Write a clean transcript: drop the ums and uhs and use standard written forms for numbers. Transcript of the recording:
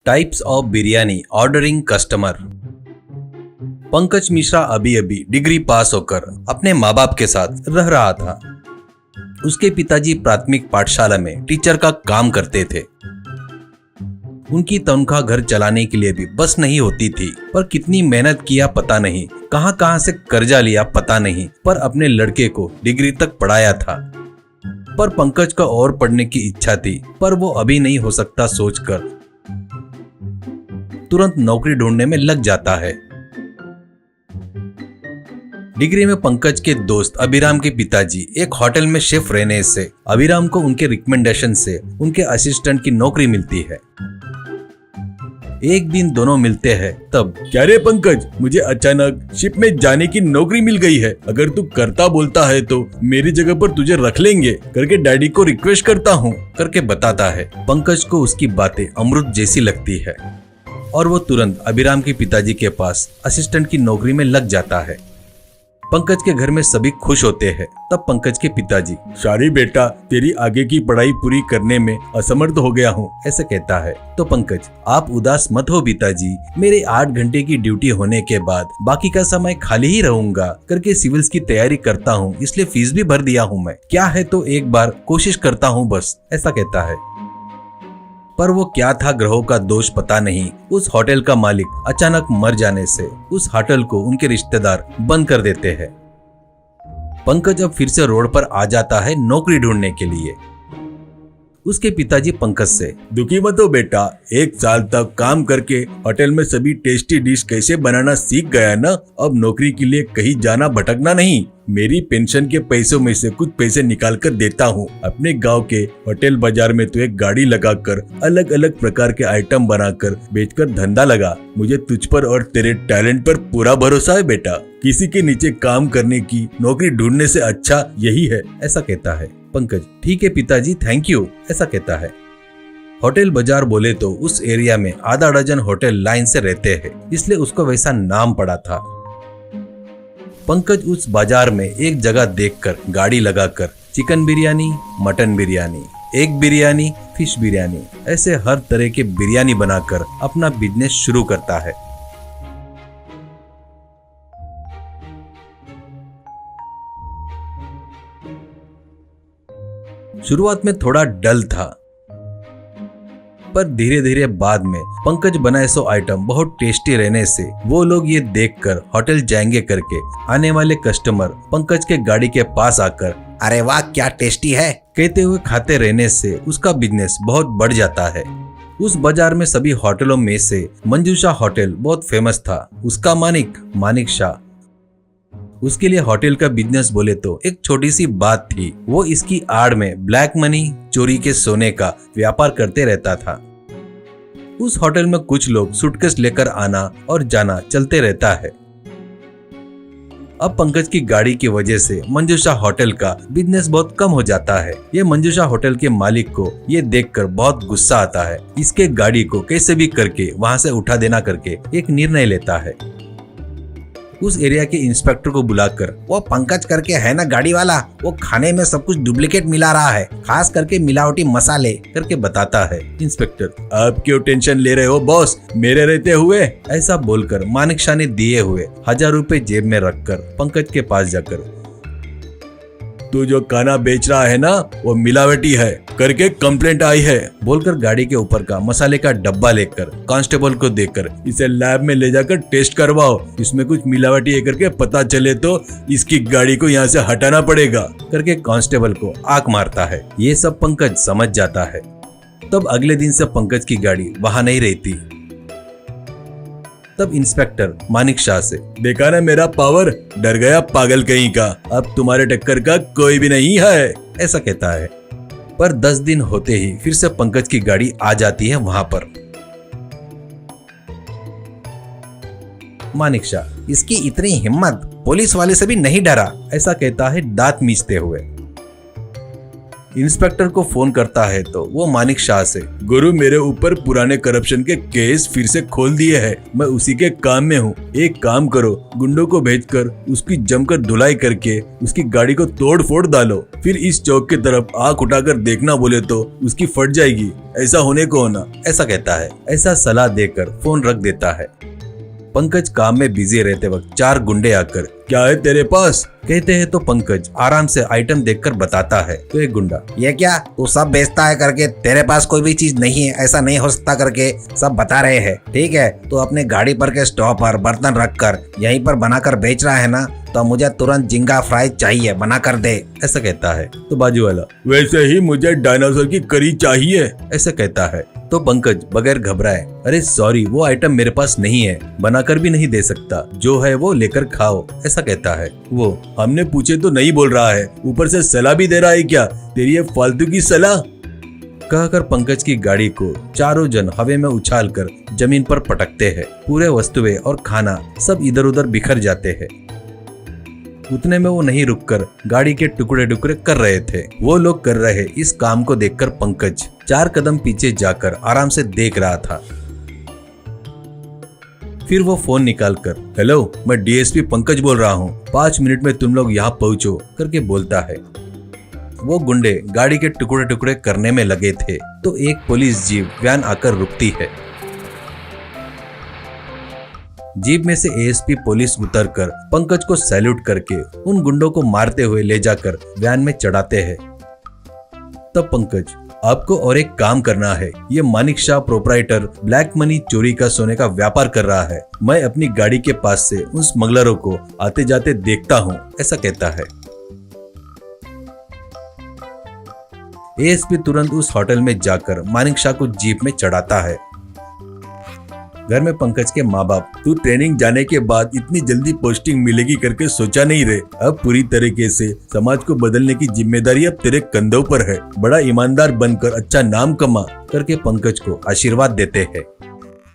Types of biryani ordering customer. Pankaj Mishra अभी अभी degree पास होकर अपने माँ बाप के साथ रह रहा था। उसके पिताजी प्राथमिक पाठशाला में टीचर का काम करते थे। उनकी तनख्वाह घर चलाने के लिए भी बस नहीं होती थी, पर कितनी मेहनत किया पता नहीं, कहां से कर्जा लिया पता नहीं, पर अपने लड़के को डिग्री तक पढ़ाया था। पर पंकज का और पढ़ने की इच्छा थी, पर वो अभी नहीं हो सकता सोचकर तुरंत नौकरी ढूंढने में लग जाता है। डिग्री में पंकज के दोस्त अभिराम के पिताजी एक होटल में शेफ रहने से अभिराम को उनके रिकमेंडेशन से उनके असिस्टेंट की नौकरी मिलती है। एक दिन दोनों मिलते हैं, तब क्या रे पंकज, मुझे अचानक शिप में जाने की नौकरी मिल गई है। अगर तू करता बोलता है तो मेरी जगह पर तुझे रख लेंगे करके डैडी को रिक्वेस्ट करता हूँ करके बताता है। पंकज को उसकी बातें अमृत जैसी लगती है और वो तुरंत अभिराम के पिताजी के पास असिस्टेंट की नौकरी में लग जाता है। पंकज के घर में सभी खुश होते हैं। तब पंकज के पिताजी, सॉरी बेटा, तेरी आगे की पढ़ाई पूरी करने में असमर्थ हो गया हूँ, ऐसे कहता है। तो पंकज, आप उदास मत हो पिताजी, मेरे 8 घंटे की ड्यूटी होने के बाद बाकी का समय खाली ही रहूंगा करके सिविल्स की तैयारी करता हूँ, इसलिए फीस भी भर दिया हूँ मैं। क्या है तो एक बार कोशिश करता हूँ बस, ऐसा कहता है। पर वो क्या था ग्रहों का दोष पता नहीं, उस होटल का मालिक अचानक मर जाने से उस होटल को उनके रिश्तेदार बंद कर देते हैं। पंकज अब फिर से रोड पर आ जाता है नौकरी ढूंढने के लिए। उसके पिताजी पंकज से, दुखी मत हो बेटा, 1 साल तक काम करके होटल में सभी टेस्टी डिश कैसे बनाना सीख गया ना, अब नौकरी के लिए कहीं जाना भटकना नहीं। मेरी पेंशन के पैसों में से कुछ पैसे निकाल कर देता हूँ। अपने गांव के होटल बाजार में तो एक गाड़ी लगाकर अलग अलग प्रकार के आइटम बनाकर बेचकर धंधा लगा। मुझे तुझ पर और तेरे टैलेंट पर पूरा भरोसा है बेटा। किसी के नीचे काम करने की नौकरी ढूंढने से अच्छा यही है, ऐसा कहता है। पंकज, ठीक है पिताजी, थैंक यू, ऐसा कहता है। होटल बाजार बोले तो उस एरिया में आधा डजन होटल लाइन से रहते हैं, इसलिए उसको वैसा नाम पड़ा था। पंकज उस बाजार में एक जगह देखकर गाड़ी लगाकर chicken biryani, mutton biryani, egg biryani, fish biryani, ऐसे हर तरह के बिरयानी बनाकर अपना बिजनेस शुरू करता है। शुरुआत में थोड़ा डल था, पर धीरे धीरे बाद में पंकज बनाए सो आइटम बहुत टेस्टी रहने से वो लोग ये देखकर होटल जाएंगे करके आने वाले कस्टमर पंकज के गाड़ी के पास आकर, अरे वाह क्या टेस्टी है, कहते हुए खाते रहने से उसका बिजनेस बहुत बढ़ जाता है। उस बाजार में सभी होटलों में से मंजूषा होटल बहुत फेमस था। उसका मानिक शाह, उसके लिए होटल का बिजनेस बोले तो एक छोटी सी बात थी। वो इसकी आड़ में ब्लैक मनी, चोरी के सोने का व्यापार करते रहता था। उस होटल में कुछ लोग सूटकेस लेकर आना और जाना चलते रहता है। अब पंकज की गाड़ी की वजह से मंजूषा होटल का बिजनेस बहुत कम हो जाता है। ये मंजूषा होटल के मालिक को ये देखकर बहुत गुस्सा आता है। इसके गाड़ी को कैसे भी करके वहां से उठा देना करके एक निर्णय लेता है। उस एरिया के इंस्पेक्टर को बुलाकर, वो पंकज करके है ना गाड़ी वाला, वो खाने में सब कुछ डुप्लीकेट मिला रहा है, खास करके मिलावटी मसाले, करके बताता है। इंस्पेक्टर, आप क्यों टेंशन ले रहे हो बॉस, मेरे रहते हुए, ऐसा बोलकर मानिक शाह ने दिए हुए 1000 रुपए जेब में रखकर पंकज के पास जाकर, तू जो खाना बेच रहा है ना वो मिलावटी है करके कंप्लेंट आई है, बोलकर गाड़ी के ऊपर का मसाले का डब्बा लेकर कांस्टेबल को देकर, इसे लैब में ले जाकर टेस्ट करवाओ, इसमें कुछ मिलावटी है करके पता चले तो इसकी गाड़ी को यहाँ से हटाना पड़ेगा, करके कांस्टेबल को आंख मारता है। ये सब पंकज समझ जाता है। तब अगले दिन से पंकज की गाड़ी वहां नहीं रहती। तब इंस्पेक्टर मानिक शाह से, देखा ना मेरा पावर, डर गया पागल कहीं का, अब तुम्हारे टक्कर का कोई भी नहीं है, ऐसा कहता है। पर 10 दिन होते ही फिर से पंकज की गाड़ी आ जाती है वहां पर। मानिक शाह, इसकी इतनी हिम्मत, पुलिस वाले से भी नहीं डरा, ऐसा कहता है दांत मीचते हुए। इंस्पेक्टर को फोन करता है तो वो मानिक शाह से, गुरु मेरे ऊपर पुराने करप्शन के केस फिर से खोल दिए हैं, मैं उसी के काम में हूँ। एक काम करो, गुंडों को भेजकर उसकी जमकर धुलाई करके उसकी गाड़ी को तोड़ फोड़ डालो, फिर इस चौक की तरफ आंख उठाकर देखना बोले तो उसकी फट जाएगी, ऐसा होने को होना। ऐसा कहता है। ऐसा सलाह देकर फोन रख देता है। पंकज काम में बिजी रहते वक्त 4 गुंडे आकर, क्या है तेरे पास? कहते हैं तो पंकज आराम से आइटम देखकर बताता है। तो एक गुंडा, ये क्या तू सब बेचता है करके तेरे पास कोई भी चीज नहीं है, ऐसा नहीं हो सकता करके सब बता रहे हैं। ठीक है, तो अपने गाड़ी पर के स्टॉप पर बर्तन रख कर यहीं पर बनाकर बेच रहा है ना, तो मुझे तुरंत झींगा फ्राई चाहिए, बना कर दे। ऐसा कहता है। तो बाजू वाला, वैसे ही मुझे डायनासोर की करी चाहिए, ऐसा कहता है। तो पंकज बगैर घबराए, अरे सॉरी वो आइटम मेरे पास नहीं है, बनाकर भी नहीं दे सकता, जो है वो लेकर खाओ, ऐसा कहता है। वो, हमने पूछे तो नहीं बोल रहा है, ऊपर से सलाह भी दे रहा है क्या? तेरी ये फालतू की सलाह। कहकर पंकज की गाड़ी को चारों जन हवा में उछालकर जमीन पर पटकते हैं। पूरे वस्तुएं और खाना सब इधर उधर बिखर जाते हैं। उतने में वो नहीं रुककर गाड़ी के टुकड़े टुकड़े कर रहे थे। वो लोग कर रहे इस काम को देखकर पंकज 4 कदम पीछे जाकर आराम से देख रहा था। फिर वो फोन निकालकर, हेलो, मैं डीएसपी पंकज बोल रहा हूँ, 5 मिनट में तुम लोग यहाँ पहुँचो करके बोलता है। वो गुंडे गाड़ी के टुकड़े टुकड़े करने में लगे थे तो एक पुलिस जीप वैन आकर रुकती है। जीप में से एएसपी पुलिस उतरकर पंकज को सैल्यूट करके उन गुंडों को मारते हुए ले जाकर वैन में चढ़ाते हैं। तब पंकज, आपको और एक काम करना है, ये Manik Shah proprietor black money चोरी का सोने का व्यापार कर रहा है, मैं अपनी गाड़ी के पास से उन स्मगलरों को आते जाते देखता हूँ, ऐसा कहता है। एएसपी तुरंत उस होटल में जाकर मानिक शाह को जीप में चढ़ाता है। घर में पंकज के माँ बाप, तू ट्रेनिंग जाने के बाद इतनी जल्दी पोस्टिंग मिलेगी करके सोचा नहीं रहे, अब पूरी तरीके से समाज को बदलने की जिम्मेदारी अब तेरे कंधों पर है, बड़ा ईमानदार बनकर अच्छा नाम कमा करके पंकज को आशीर्वाद देते हैं।